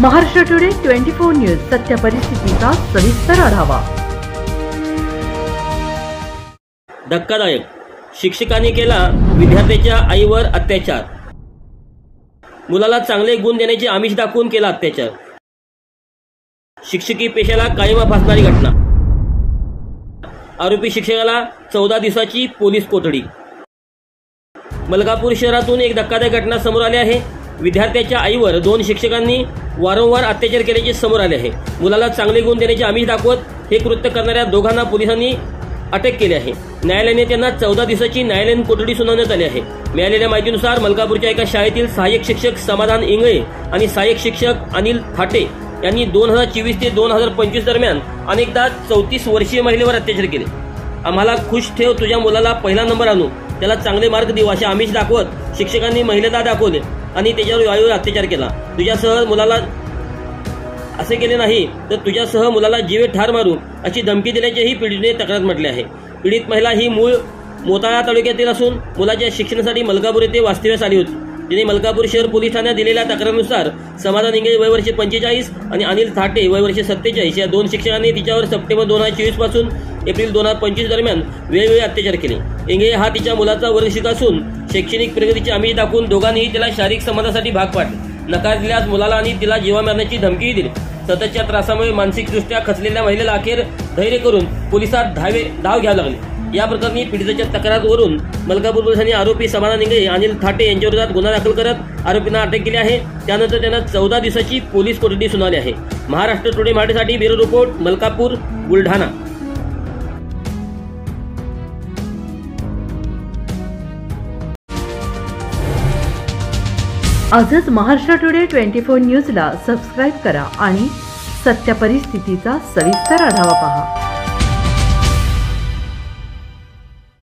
Maharashtra today 24 news सत्य परिस्थितीचा सविस्तर आढावा। धक्कादायक, शिक्षकांनी केला विद्यार्थ्याच्या आईवर अत्याचार। मुलाला चांगले गुण देण्याचे आमिष दाखवून केला अत्याचार। शिक्षकी पेशाला कायम फासणारी घटना। आरोपी शिक्षकाला 14 दिवसाची पोलीस कोठडी। मलकापूर शहरातून एक धक्कादायक घटना समोर आली आहे। विद्यार्थ्याच्या आईवर 2 शिक्षकांनी वारंवार अत्याचार केल्याचे समोर आले आहे। मुलाला चांगले गुण देण्याचे आमिष दाखवत हे कृत्य करणाऱ्या दोघांना पोलिसांनी अटक केली आहे। न्यायालयाने त्यांना 14 दिवसाची न्यायालयीन कोठडी सुनावण्यात आली आहे। मिळालेल्या माहितीनुसार मलकापूरच्या एका शाळेतील सहाय्यक शिक्षक समाधान इंगळे आणि सहाय्यक शिक्षक अनिल थाटे यांनी 2024 ते 2025 दरम्यान अनेकदा 34 वर्षीय महिलेवर अत्याचार केले। आम्हाला खुश ठेव, तुझ्या मुलाला पहिला नंबर आणू, त्याला चांगले मार्क देऊ असे आमिष दाखवत शिक्षकांनी महिलेला दाखवले आणि त्याच्यावर वायूवर अत्याचार केला। तुझ्यासह मुलाला असे केले नाही तर तुझ्यासह मुलाला जीवे ठार मारू अशी धमकी दिल्याचेही पीडितेने तक्रार म्हटले आहे। पीडित महिला ही मूळ मोताळा तालुक्यातील असून मुलाच्या शिक्षणासाठी मलकापूर येथे वास्तव्यास आली होती। तिने मलकापूर शहर पोलीस ठाण्यात दिलेल्या तक्रारीनुसार समाधान इंगळे वय वर्षे 45 आणि अनिल थाटे वय वर्षे 47 या 2 शिक्षकांनी तिच्यावर सप्टेंबर 2024 पासून एप्रिल 2025 दरम्यान वेगवेगळे अत्याचार केले। इंगळे हा तिच्या मुलाचा वर्गशिक्षक असून शैक्षणिक प्रगतीचे आमिष दाखवून दोघांनीही तिला शारीरिक संबंधासाठी भाग पाडले। नकार दिल्यास मुलाला आणि तिला जीवा मारण्याची धमकीही दिली। सततच्या त्रासामुळे मानसिकदृष्ट्या खचलेल्या महिलेला अखेर धैर्य करून पोलिसात धाव घ्यावी लागली। या प्रकरणी पीडितेच्या तक्रारीवरून मलकापूर पोलिसांनी आरोपी समाधान इंगळे अनिल थाटे यांच्या विरोधात गुन्हा दाखल करत आरोपींना अटक केली आहे। त्यानंतर त्यांना 14 दिवसाची पोलीस कोठडी सुनावली आहे। महाराष्ट्र टुडे मराठीसाठी ब्युरो रिपोर्ट, मलकापूर, बुलढाणा। आजच महाराष्ट्र टुडे 24 न्यूजला सबस्क्राइब करा आणि सत्य परिस्थितीचा सविस्तर आढावा पहा।